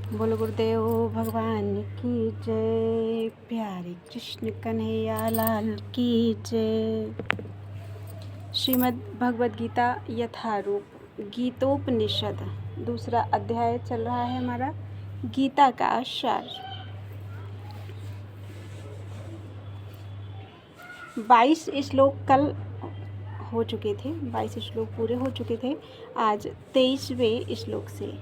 बोलो गुरुदेव भगवान की जय। प्यारे कृष्ण कन्हैया लाल की जय। श्रीमद् भगवद गीता यथारूप गीतोपनिषद दूसरा अध्याय चल रहा है हमारा, गीता का सार। 22 श्लोक कल हो चुके थे, 22 श्लोक पूरे हो चुके थे। आज 23वें श्लोक से।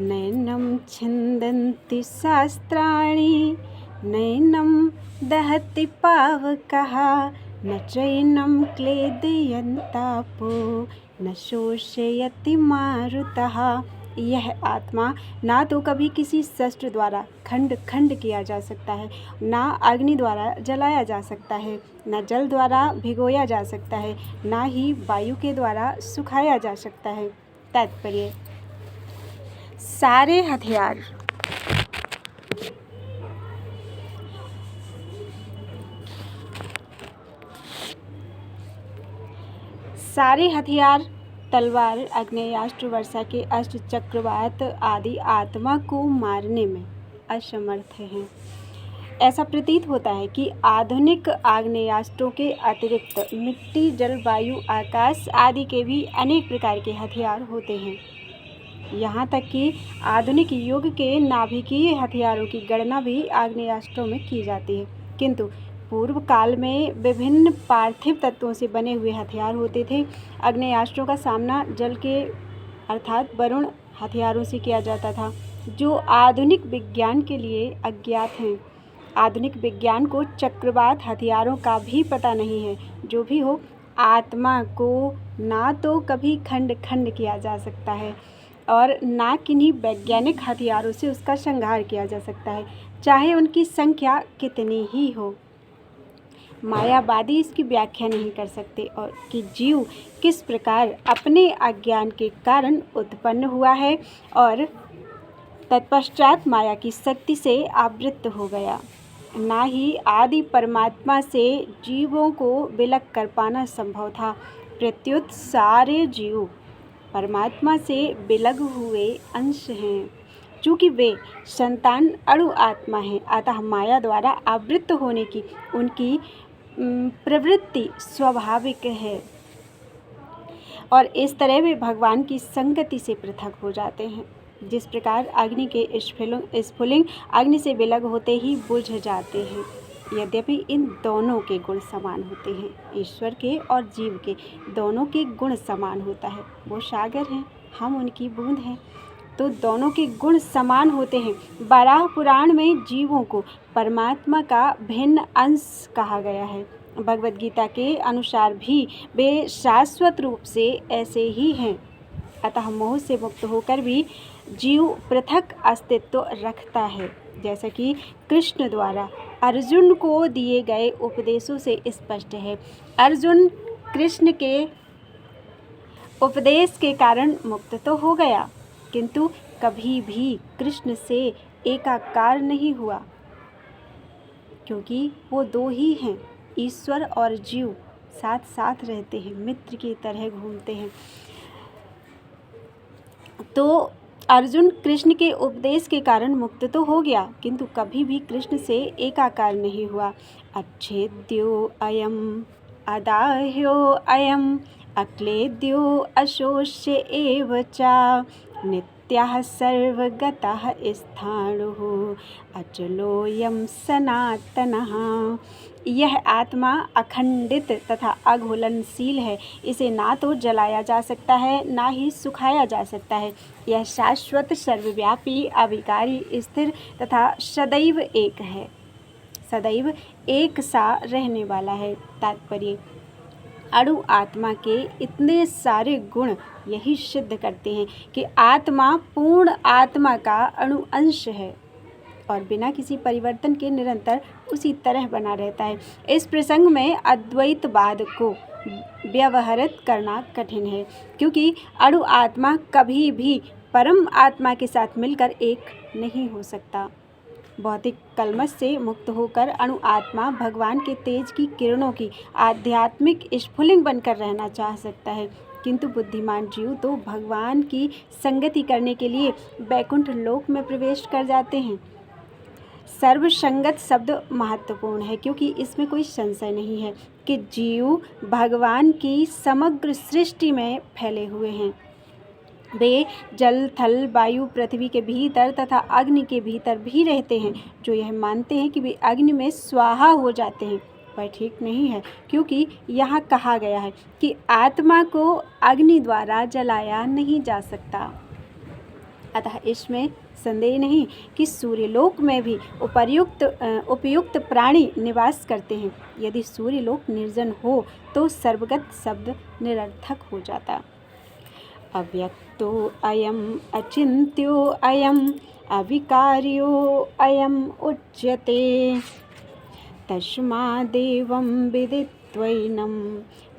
नैनं छिन्दन्ति शास्त्राणि नैनं दहति पावकः न चैनं क्लेदयन्तापो न शोषयति मारुतः। यह आत्मा ना तो कभी किसी शस्त्र द्वारा खंड खंड किया जा सकता है, ना अग्नि द्वारा जलाया जा सकता है, न जल द्वारा भिगोया जा सकता है, ना ही वायु के द्वारा सुखाया जा सकता है। तात्पर्य: सारे हथियार तलवार, आग्नेयास्त्र, वर्षा के अस्त्र, चक्रवात आदि आत्मा को मारने में असमर्थ हैं। ऐसा प्रतीत होता है कि आधुनिक आग्नेयास्त्रों के अतिरिक्त मिट्टी, जल, वायु, आकाश आदि के भी अनेक प्रकार के हथियार होते हैं। यहाँ तक कि आधुनिक युग के नाभिकीय हथियारों की गणना भी आग्नेयास्त्रों में की जाती है, किंतु पूर्व काल में विभिन्न पार्थिव तत्वों से बने हुए हथियार होते थे। आग्नेयास्त्रों का सामना जल के अर्थात वरुण हथियारों से किया जाता था, जो आधुनिक विज्ञान के लिए अज्ञात हैं। आधुनिक विज्ञान को चक्रवात हथियारों का भी पता नहीं है। जो भी हो, आत्मा को ना तो कभी खंड खंड किया जा सकता है और ना किन्हीं वैज्ञानिक हथियारों से उसका संहार किया जा सकता है, चाहे उनकी संख्या कितनी ही हो। मायावादी इसकी व्याख्या नहीं कर सकते और कि जीव किस प्रकार अपने अज्ञान के कारण उत्पन्न हुआ है और तत्पश्चात माया की शक्ति से आवृत्त हो गया। ना ही आदि परमात्मा से जीवों को विलग कर पाना संभव था। प्रत्युत सारे जीव परमात्मा से विलग हुए अंश हैं। चूँकि वे संतान अणु आत्मा हैं, अतः माया द्वारा आवृत्त होने की उनकी प्रवृत्ति स्वाभाविक है और इस तरह वे भगवान की संगति से पृथक हो जाते हैं। जिस प्रकार अग्नि के स्फुलिंग अग्नि से विलग होते ही बुझ जाते हैं। यद्यपि इन दोनों के गुण समान होते हैं, ईश्वर के और जीव के दोनों के गुण समान होता है। वो सागर हैं, हम उनकी बूंद हैं, तो दोनों के गुण समान होते हैं। वराह पुराण में जीवों को परमात्मा का भिन्न अंश कहा गया है। भगवद गीता के अनुसार भी वे शाश्वत रूप से ऐसे ही हैं। अतः मोह से मुक्त होकर भी जीव पृथक अस्तित्व रखता है, जैसा कि कृष्ण द्वारा अर्जुन को दिए गए उपदेशों से स्पष्ट है। अर्जुन कृष्ण के उपदेश के कारण मुक्त तो हो गया, किंतु कभी भी कृष्ण से एकाकार नहीं हुआ, क्योंकि वो दो ही हैं। ईश्वर और जीव साथ साथ रहते हैं, मित्र की तरह घूमते हैं। तो अर्जुन कृष्ण के उपदेश के कारण मुक्त तो हो गया, किंतु कभी भी कृष्ण से एकाकार नहीं हुआ। अच्छेद्यो अयम अदाह्यो अयम अक्लेद्यो अशोष्य एव च नित्यः सर्वगतः स्थाणुः अचलोऽयं सनातनः। यह आत्मा अखंडित तथा अघुलनशील है। इसे ना तो जलाया जा सकता है, ना ही सुखाया जा सकता है। यह शाश्वत, सर्वव्यापी, अविकारी, स्थिर तथा सदैव एक है, सदैव एक सा रहने वाला है। तात्पर्य: अणु आत्मा के इतने सारे गुण यही सिद्ध करते हैं कि आत्मा पूर्ण आत्मा का अणु अंश है और बिना किसी परिवर्तन के निरंतर उसी तरह बना रहता है। इस प्रसंग में अद्वैतवाद को व्यवहारित करना कठिन है, क्योंकि अणु आत्मा कभी भी परम आत्मा के साथ मिलकर एक नहीं हो सकता। भौतिक कलमश से मुक्त होकर अणु आत्मा भगवान के तेज की किरणों की आध्यात्मिक स्फुलिंग बनकर रहना चाह सकता है। किंतु बुद्धिमान जीव तो भगवान की संगति करने के लिए वैकुंठ लोक में प्रवेश कर जाते हैं। सर्वसंगत शब्द महत्वपूर्ण है क्योंकि इसमें कोई संशय नहीं है कि जीव भगवान की समग्र सृष्टि में फैले हुए हैं। वे जल, थल, वायु, पृथ्वी के भीतर तथा अग्नि के भीतर भी रहते हैं। जो यह मानते हैं कि वे अग्नि में स्वाहा हो जाते हैं वह ठीक नहीं है, क्योंकि यहाँ कहा गया है कि आत्मा को अग्नि द्वारा जलाया नहीं जा सकता। अतः इसमें संदेह नहीं कि सूर्यलोक में भी उपयुक्त प्राणी निवास करते हैं। यदि सूर्यलोक निर्जन हो तो सर्वगत शब्द निरर्थक हो जाता। अव्यक्तो अयम अचिन्त्यो अयम अविकार्यो अयम उच्यते तस्मादेवं विदित्वैनं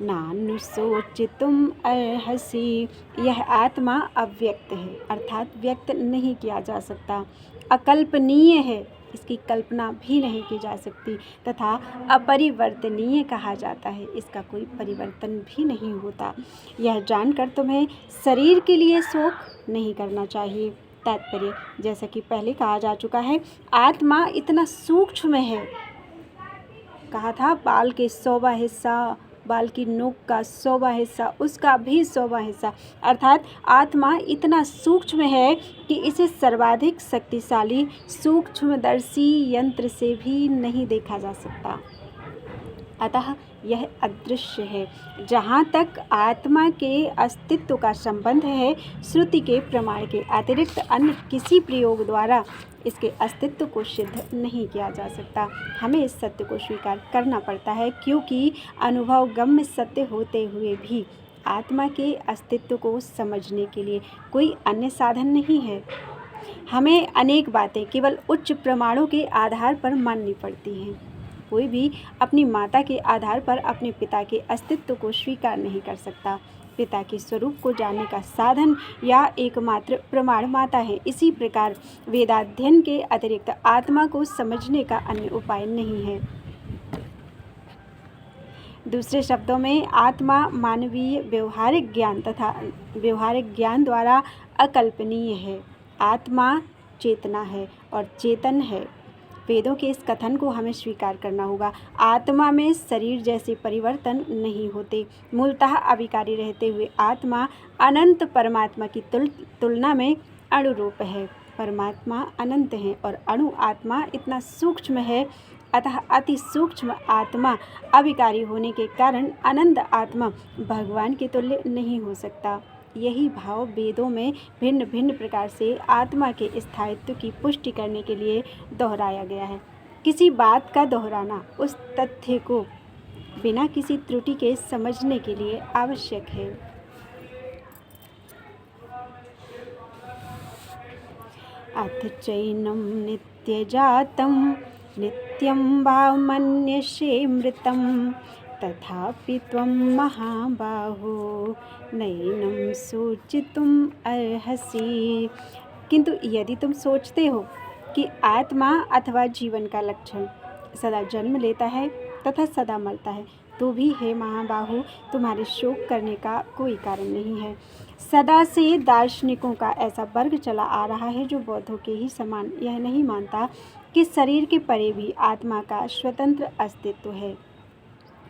नानुशोचितुम् अर्हसि। यह आत्मा अव्यक्त है अर्थात व्यक्त नहीं किया जा सकता, अकल्पनीय है, इसकी कल्पना भी नहीं की जा सकती तथा अपरिवर्तनीय कहा जाता है, इसका कोई परिवर्तन भी नहीं होता। यह जानकर तुम्हें शरीर के लिए शोक नहीं करना चाहिए। तात्पर्य, जैसा कि पहले कहा जा चुका है, आत्मा इतना सूक्ष्म है। कहा था बाल के 100वां हिस्सा, बाल की नोक का 100वां हिस्सा, उसका भी 100वां हिस्सा, अर्थात आत्मा इतना सूक्ष्म है कि इसे सर्वाधिक शक्तिशाली सूक्ष्मदर्शी यंत्र से भी नहीं देखा जा सकता। अतः यह अदृश्य है। जहाँ तक आत्मा के अस्तित्व का संबंध है, श्रुति के प्रमाण के अतिरिक्त अन्य किसी प्रयोग द्वारा इसके अस्तित्व को सिद्ध नहीं किया जा सकता। हमें इस सत्य को स्वीकार करना पड़ता है, क्योंकि अनुभव गम्य सत्य होते हुए भी आत्मा के अस्तित्व को समझने के लिए कोई अन्य साधन नहीं है। हमें अनेक बातें केवल उच्च प्रमाणों के आधार पर माननी पड़ती हैं। कोई भी अपनी माता के आधार पर अपने पिता के अस्तित्व को स्वीकार नहीं कर सकता। पिता के स्वरूप को जानने का साधन या एकमात्र प्रमाण माता है। इसी प्रकार वेदाध्ययन के अतिरिक्त आत्मा को समझने का अन्य उपाय नहीं है। दूसरे शब्दों में, आत्मा मानवीय व्यवहारिक ज्ञान तथा व्यवहारिक ज्ञान द्वारा अकल्पनीय है। आत्मा चेतना है और चेतन है। वेदों के इस कथन को हमें स्वीकार करना होगा। आत्मा में शरीर जैसे परिवर्तन नहीं होते। मूलतः अविकारी रहते हुए आत्मा अनंत परमात्मा की तुलना में अणुरूप है। परमात्मा अनंत है और अणु आत्मा इतना सूक्ष्म है, अतः अति सूक्ष्म आत्मा अविकारी होने के कारण अनंत आत्मा भगवान के तुल्य नहीं हो सकता। यही भाव वेदों में भिन्न भिन्न प्रकार से आत्मा के स्थायित्व की पुष्टि करने के लिए दोहराया गया है। किसी बात का दोहराना उस तथ्य को बिना किसी त्रुटि के समझने के लिए आवश्यक है। अथ चैनं नित्यजातं नित्यं वा मन्यसे मृतं तथापि त्वं महाबाहो नैनं सोचितुम् अर्हसि। किंतु यदि तुम सोचते हो कि आत्मा अथवा जीवन का लक्षण सदा जन्म लेता है तथा सदा मरता है, तो भी हे महाबाहु, तुम्हारे शोक करने का कोई कारण नहीं है। सदा से दार्शनिकों का ऐसा वर्ग चला आ रहा है जो बौद्धों के ही समान यह नहीं मानता कि शरीर के परे भी आत्मा का स्वतंत्र अस्तित्व है।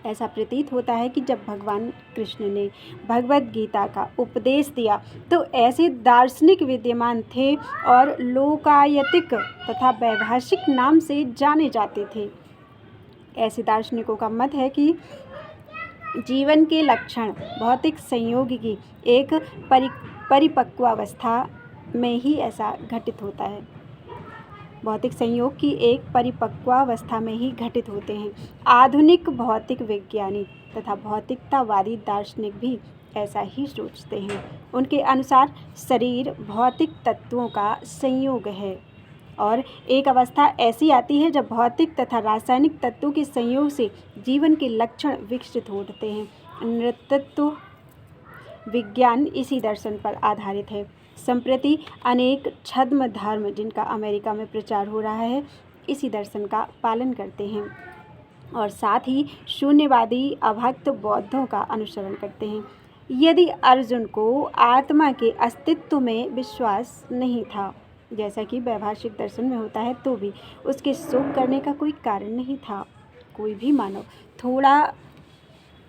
ऐसा प्रतीत होता है कि जब भगवान कृष्ण ने भगवद गीता का उपदेश दिया तो ऐसे दार्शनिक विद्यमान थे और लोकायतिक तथा वैभाषिक नाम से जाने जाते थे। ऐसे दार्शनिकों का मत है कि जीवन के लक्षण भौतिक संयोग की एक परिपक्वावस्था में ही ऐसा घटित होता है। भौतिक संयोग की एक परिपक्वावस्था में ही घटित होते हैं। आधुनिक भौतिक विज्ञानी तथा भौतिकतावादी दार्शनिक भी ऐसा ही सोचते हैं। उनके अनुसार शरीर भौतिक तत्वों का संयोग है और एक अवस्था ऐसी आती है जब भौतिक तथा रासायनिक तत्वों के संयोग से जीवन के लक्षण विकसित होते हैं। नृतत्व विज्ञान इसी दर्शन पर आधारित है। संप्रति अनेक छद्म धर्म जिनका अमेरिका में प्रचार हो रहा है, इसी दर्शन का पालन करते हैं और साथ ही शून्यवादी अभक्त बौद्धों का अनुसरण करते हैं। यदि अर्जुन को आत्मा के अस्तित्व में विश्वास नहीं था, जैसा कि वैभाषिक दर्शन में होता है, तो भी उसके शोक करने का कोई कारण नहीं था। कोई भी मानव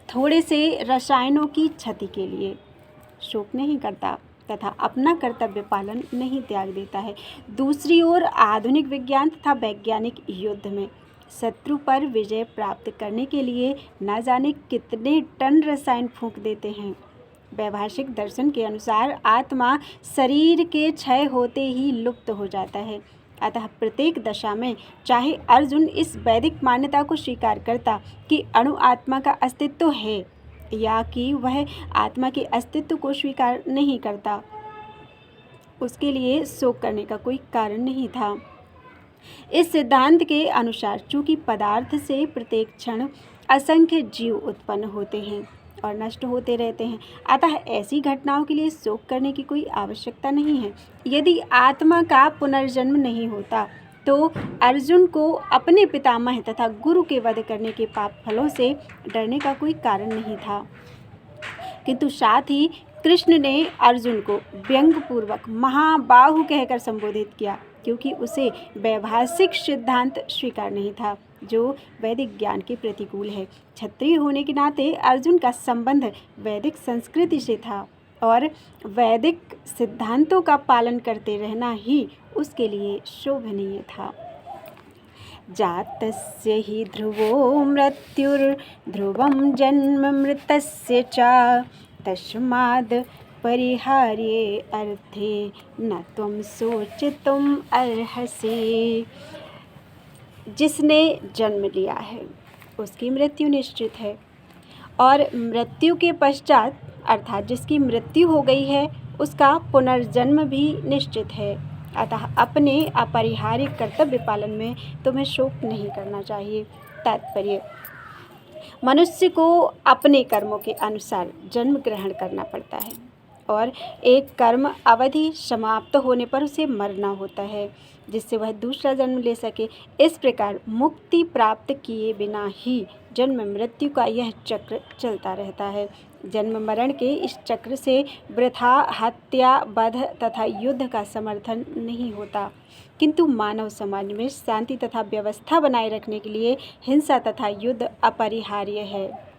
थोड़े से रसायनों की क्षति के लिए शोक नहीं करता तथा अपना कर्तव्य पालन नहीं त्याग देता है। दूसरी ओर आधुनिक विज्ञान तथा वैज्ञानिक युद्ध में शत्रु पर विजय प्राप्त करने के लिए न जाने कितने टन रसायन फूंक देते हैं। वैभाषिक दर्शन के अनुसार आत्मा शरीर के क्षय होते ही लुप्त हो जाता है। अतः प्रत्येक दशा में चाहे अर्जुन इस वैदिक मान्यता को स्वीकार करता कि अणु आत्मा का अस्तित्व है या कि वह आत्मा के अस्तित्व को स्वीकार नहीं करता, उसके लिए शोक करने का कोई कारण नहीं था। इस सिद्धांत के अनुसार चूंकि पदार्थ से प्रत्येक क्षण असंख्य जीव उत्पन्न होते हैं और नष्ट होते रहते हैं, अतः ऐसी घटनाओं के लिए शोक करने की कोई आवश्यकता नहीं है। यदि आत्मा का पुनर्जन्म नहीं होता तो अर्जुन को अपने पितामह तथा गुरु के वध करने के पाप फलों से डरने का कोई कारण नहीं था। किंतु साथ ही कृष्ण ने अर्जुन को व्यंग्यपूर्वक महाबाहु कहकर संबोधित किया, क्योंकि उसे वैभाषिक सिद्धांत स्वीकार नहीं था जो वैदिक ज्ञान के प्रतिकूल है। क्षत्रिय होने के नाते अर्जुन का संबंध वैदिक संस्कृति से था और वैदिक सिद्धांतों का पालन करते रहना ही उसके लिए शोभनीय था। जातस्य हि ध्रुवो मृत्युर्ध्रुवं जन्म मृतस्य च तस्माद् परिहार्ये अर्थे न त्वं शोचितुम् अर्हसि। जिसने जन्म लिया है उसकी मृत्यु निश्चित है और मृत्यु के पश्चात अर्थात जिसकी मृत्यु हो गई है उसका पुनर्जन्म भी निश्चित है। अतः अपने अपरिहार्य कर्तव्य पालन में तुम्हें शोक नहीं करना चाहिए। तात्पर्य: मनुष्य को अपने कर्मों के अनुसार जन्म ग्रहण करना पड़ता है और एक कर्म अवधि समाप्त होने पर उसे मरना होता है जिससे वह दूसरा जन्म ले सके। इस प्रकार मुक्ति प्राप्त किए बिना ही जन्म मृत्यु का यह चक्र चलता रहता है। जन्म मरण के इस चक्र से वृथा हत्या, वध तथा युद्ध का समर्थन नहीं होता, किंतु मानव समाज में शांति तथा व्यवस्था बनाए रखने के लिए हिंसा तथा युद्ध अपरिहार्य है।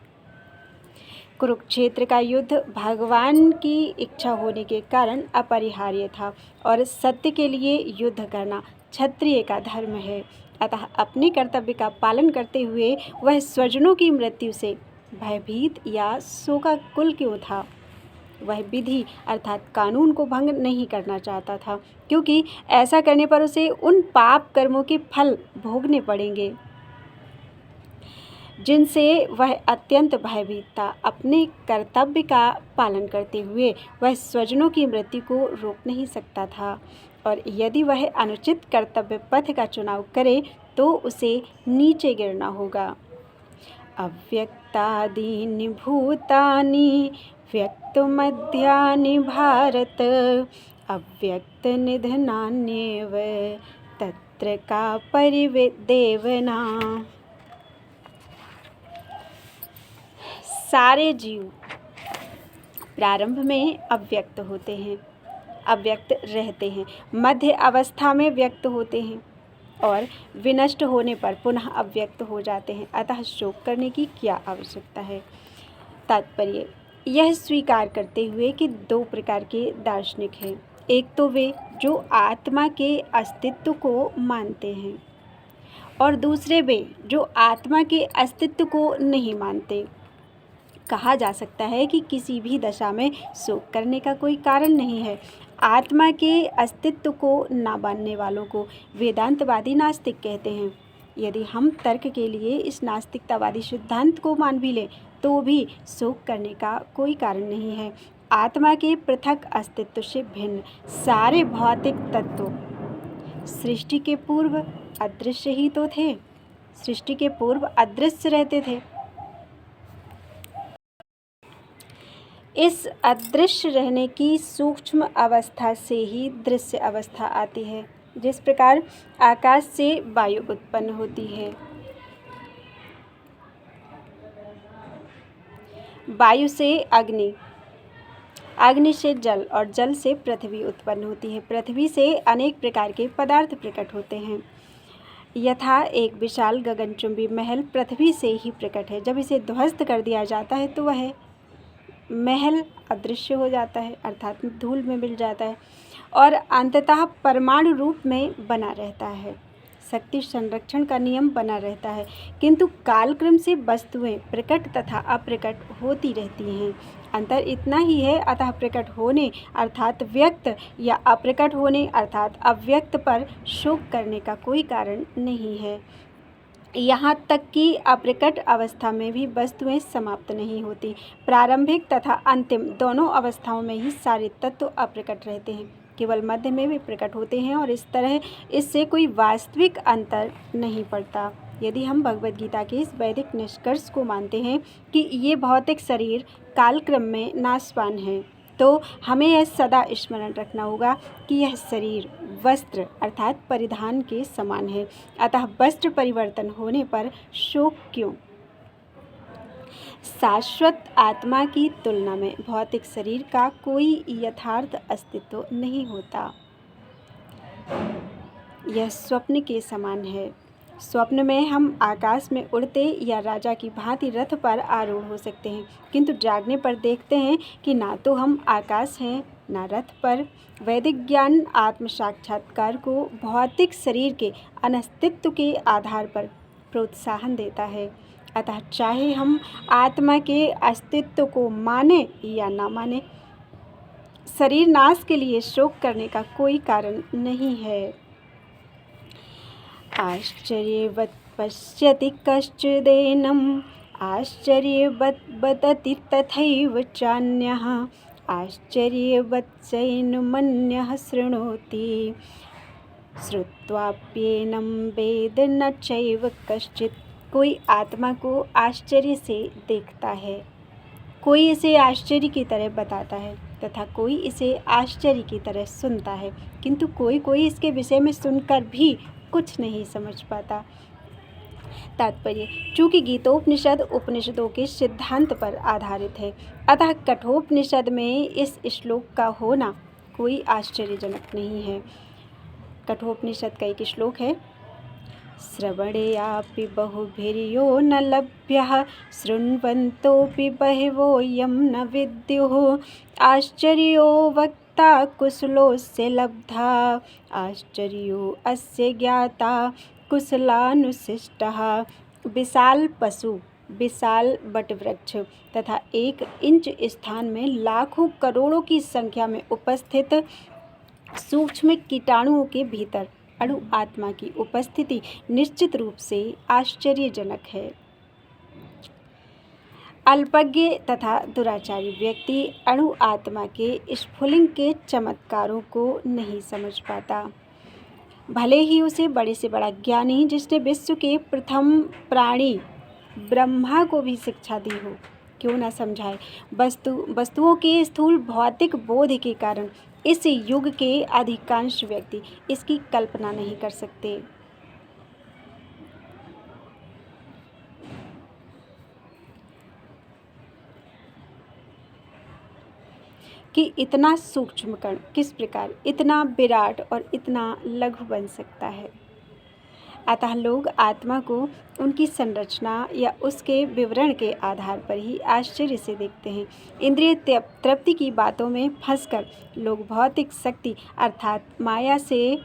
कुरुक्षेत्र का युद्ध भगवान की इच्छा होने के कारण अपरिहार्य था और सत्य के लिए युद्ध करना क्षत्रिय का धर्म है। अतः अपने कर्तव्य का पालन करते हुए वह स्वजनों की मृत्यु से भयभीत या शोकाकुल क्यों था? वह विधि अर्थात कानून को भंग नहीं करना चाहता था, क्योंकि ऐसा करने पर उसे उन पाप कर्मों के फल भोगने पड़ेंगे जिनसे वह अत्यंत भयभीत था। अपने कर्तव्य का पालन करते हुए वह स्वजनों की मृत्यु को रोक नहीं सकता था और यदि वह अनुचित कर्तव्य पथ का चुनाव करे तो उसे नीचे गिरना होगा। अव्यक्तादीनि भूतानि व्यक्तमध्यानि भारत अव्यक्तनिधनान्येव तत्र का परिदेवना। सारे जीव प्रारंभ में अव्यक्त होते हैं, अव्यक्त रहते हैं, मध्य अवस्था में व्यक्त होते हैं और विनष्ट होने पर पुनः अव्यक्त हो जाते हैं। अतः शोक करने की क्या आवश्यकता है? तात्पर्य: यह स्वीकार करते हुए कि दो प्रकार के दार्शनिक हैं। एक तो वे जो आत्मा के अस्तित्व को मानते हैं और दूसरे वे जो आत्मा के अस्तित्व को नहीं मानते। कहा जा सकता है कि किसी भी दशा में शोक करने का कोई कारण नहीं है। आत्मा के अस्तित्व को ना मानने वालों को वेदांतवादी नास्तिक कहते हैं। यदि हम तर्क के लिए इस नास्तिकतावादी सिद्धांत को मान भी लें तो भी शोक करने का कोई कारण नहीं है। आत्मा के पृथक अस्तित्व से भिन्न सारे भौतिक तत्व सृष्टि के पूर्व अदृश्य ही तो थे, सृष्टि के पूर्व अदृश्य रहते थे। इस अदृश्य रहने की सूक्ष्म अवस्था से ही दृश्य अवस्था आती है। जिस प्रकार आकाश से वायु उत्पन्न होती है, वायु से अग्नि, अग्नि से जल और जल से पृथ्वी उत्पन्न होती है। पृथ्वी से अनेक प्रकार के पदार्थ प्रकट होते हैं। यथा एक विशाल गगनचुंबी महल पृथ्वी से ही प्रकट है। जब इसे ध्वस्त कर दिया जाता है तो वह महल अदृश्य हो जाता है, अर्थात धूल में मिल जाता है और अंततः परमाणु रूप में बना रहता है। शक्ति संरक्षण का नियम बना रहता है, किंतु कालक्रम से वस्तुएं प्रकट तथा अप्रकट होती रहती हैं। अंतर इतना ही है, अतः प्रकट होने अर्थात व्यक्त या अप्रकट होने अर्थात अव्यक्त पर शोक करने का कोई कारण नहीं है। यहाँ तक कि अप्रकट अवस्था में भी वस्तुएं समाप्त नहीं होती। प्रारंभिक तथा अंतिम दोनों अवस्थाओं में ही सारे तत्व अप्रकट रहते हैं, केवल मध्य में भी प्रकट होते हैं और इस तरह इससे कोई वास्तविक अंतर नहीं पड़ता। यदि हम भगवद गीता के इस वैदिक निष्कर्ष को मानते हैं कि ये भौतिक शरीर कालक्रम में नाशवान है, तो हमें यह सदा स्मरण रखना होगा कि यह शरीर वस्त्र अर्थात परिधान के समान है, अतः वस्त्र परिवर्तन होने पर शोक क्यों। शाश्वत आत्मा की तुलना में भौतिक शरीर का कोई यथार्थ अस्तित्व नहीं होता। यह स्वप्न के समान है। स्वप्न में हम आकाश में उड़ते या राजा की भांति रथ पर आरूढ़ हो सकते हैं, किंतु जागने पर देखते हैं कि ना तो हम आकाश हैं ना रथ पर। वैदिक ज्ञान आत्म साक्षात्कार को भौतिक शरीर के अनस्तित्व के आधार पर प्रोत्साहन देता है। अतः चाहे हम आत्मा के अस्तित्व को माने या ना माने, शरीर नाश के लिए शोक करने का कोई कारण नहीं है। आश्चर्यवत् पश्यति कश्चिदेनम् आश्चर्यवत् वदति तथैव चान्यः आश्चर्यवच्चैनमन्यः शृणोति श्रुत्वाप्येनं वेद न चैव कश्चित्। कोई आत्मा को आश्चर्य से देखता है, कोई इसे आश्चर्य की तरह बताता है तथा कोई इसे आश्चर्य की तरह सुनता है, किंतु कोई इसके विषय में सुनकर भी कुछ नहीं समझ पाता। तात्पर्य, चूँकि गीतोपनिषद उपनिषदों के सिद्धांत पर आधारित है, अतः कठोपनिषद में इस श्लोक का होना कोई आश्चर्यजनक नहीं है। कठोपनिषद का एक श्लोक है, श्रवणेयापि बहुभिर्यो न लभ्यः शृण्वन्तोऽपि बहवोऽयं न विद्युः आश्चर्यो वक्ता कुशलोऽस्य लब्धा आश्चर्यो अस्य ज्ञाता कुशलानुशिष्टः। विशाल पशु, विशाल वटवृक्ष तथा 1 इंच स्थान में लाखों करोड़ों की संख्या में उपस्थित सूक्ष्म कीटाणुओं के भीतर अणु आत्मा की उपस्थिति निश्चित रूप से आश्चर्यजनक है। अल्पज्ञ तथा दुराचारी व्यक्ति अणु आत्मा के स्फुलिंग के चमत्कारों को नहीं समझ पाता। भले ही उसे बड़े से बड़ा ज्ञानी जिसने विश्व के प्रथम प्राणी ब्रह्मा को भी शिक्षा दी हो, क्यों न समझाए। वस्तुओं के स्थूल भौतिक बोध के कारण इस युग के अधिकांश व्यक्ति इसकी कल्पना नहीं कर सकते। कि इतना सूक्ष्म कण किस प्रकार इतना विराट और इतना लघु बन सकता है। अतः लोग आत्मा को उनकी संरचना या उसके विवरण के आधार पर ही आश्चर्य से देखते हैं। इंद्रिय तृप्ति की बातों में फंसकर लोग भौतिक शक्ति अर्थात माया से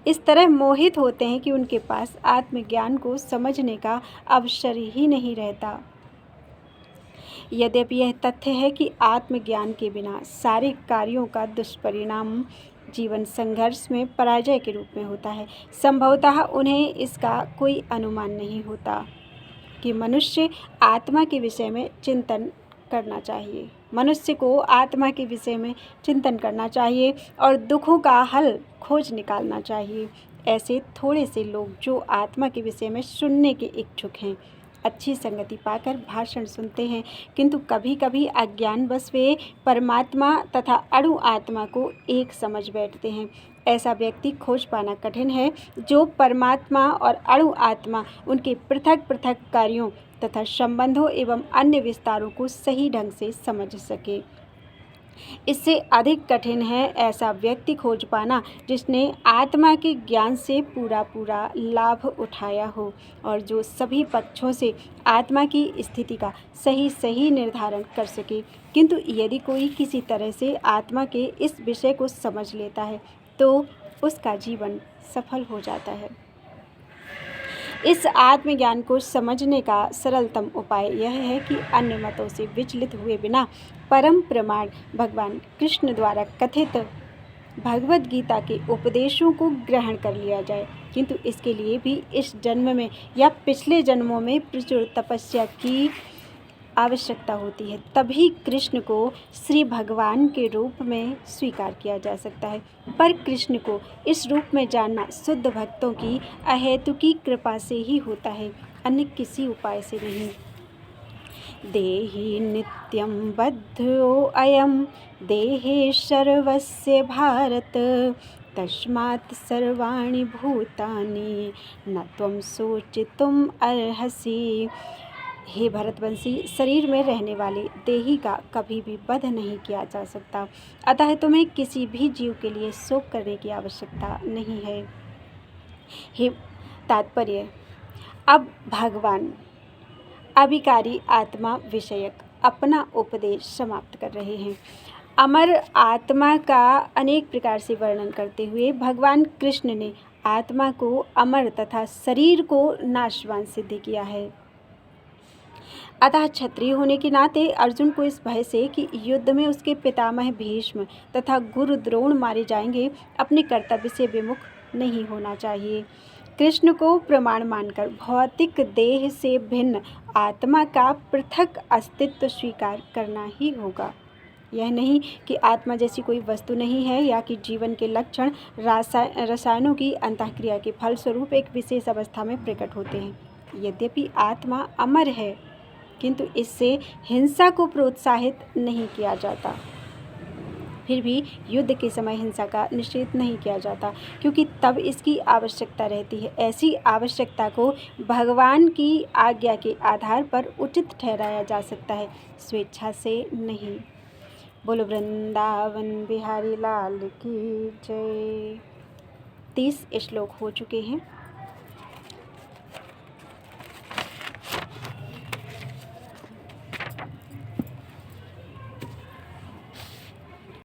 इस तरह मोहित होते हैं कि उनके पास आत्मज्ञान को समझने का अवसर ही नहीं रहता। यद्यपि यह तथ्य है कि आत्मज्ञान के बिना सारे कार्यों का दुष्परिणाम जीवन संघर्ष में पराजय के रूप में होता है, संभवतः उन्हें इसका कोई अनुमान नहीं होता कि मनुष्य आत्मा के विषय में चिंतन करना चाहिए। मनुष्य को आत्मा के विषय में चिंतन करना चाहिए और दुखों का हल खोज निकालना चाहिए। ऐसे थोड़े से लोग जो आत्मा के विषय में सुनने के इच्छुक हैं, अच्छी संगति पाकर भाषण सुनते हैं, किंतु कभी कभी अज्ञानवश वे परमात्मा तथा अणु आत्मा को एक समझ बैठते हैं। ऐसा व्यक्ति खोज पाना कठिन है जो परमात्मा और अणु आत्मा उनके पृथक पृथक कार्यों तथा संबंधों एवं अन्य विस्तारों को सही ढंग से समझ सके। इससे अधिक कठिन है ऐसा व्यक्ति खोज पाना जिसने आत्मा के ज्ञान से पूरा पूरा लाभ उठाया हो और जो सभी पक्षों से आत्मा की स्थिति का सही सही निर्धारण कर सके। किंतु यदि कोई किसी तरह से आत्मा के इस विषय को समझ लेता है तो उसका जीवन सफल हो जाता है। इस आत्मज्ञान को समझने का सरलतम उपाय यह है कि अन्य मतों से विचलित हुए बिना परम प्रमाण भगवान कृष्ण द्वारा कथित भगवद गीता के उपदेशों को ग्रहण कर लिया जाए। किंतु इसके लिए भी इस जन्म में या पिछले जन्मों में प्रचुर तपस्या की आवश्यकता होती है, तभी कृष्ण को श्री भगवान के रूप में स्वीकार किया जा सकता है। पर कृष्ण को इस रूप में जानना शुद्ध भक्तों की अहेतुकी कृपा से ही होता है, अन्य किसी उपाय से नहीं। देहि नित्यं बद्धो अयं देहे सर्वस्य भारत तस्मात् सर्वाणि भूतानि न त्वं सोचितुम् अर्हसि। हे भरतवंशी, शरीर में रहने वाले देही का कभी भी वध नहीं किया जा सकता, अतः तुम्हें किसी भी जीव के लिए शोक करने की आवश्यकता नहीं है। हे तात्पर्य, अब भगवान अभिकारी आत्मा विषयक अपना उपदेश समाप्त कर रहे हैं। अमर आत्मा का अनेक प्रकार से वर्णन करते हुए भगवान कृष्ण ने आत्मा को अमर तथा शरीर को नाशवान सिद्ध किया है। अतः क्षत्रिय होने के नाते अर्जुन को इस भय से कि युद्ध में उसके पितामह भीष्म तथा गुरु द्रोण मारे जाएंगे, अपने कर्तव्य से विमुख नहीं होना चाहिए। कृष्ण को प्रमाण मानकर भौतिक देह से भिन्न आत्मा का पृथक अस्तित्व स्वीकार करना ही होगा। यह नहीं कि आत्मा जैसी कोई वस्तु नहीं है या कि जीवन के लक्षण रसायनों की अंतःक्रिया के फलस्वरूप एक विशेष अवस्था में प्रकट होते हैं। यद्यपि आत्मा अमर है, किंतु इससे हिंसा को प्रोत्साहित नहीं किया जाता। फिर भी युद्ध के समय हिंसा का निषेध नहीं किया जाता, क्योंकि तब इसकी आवश्यकता रहती है। ऐसी आवश्यकता को भगवान की आज्ञा के आधार पर उचित ठहराया जा सकता है, स्वेच्छा से नहीं। बोलो वृंदावन बिहारी लाल की जय। 30 श्लोक हो चुके हैं।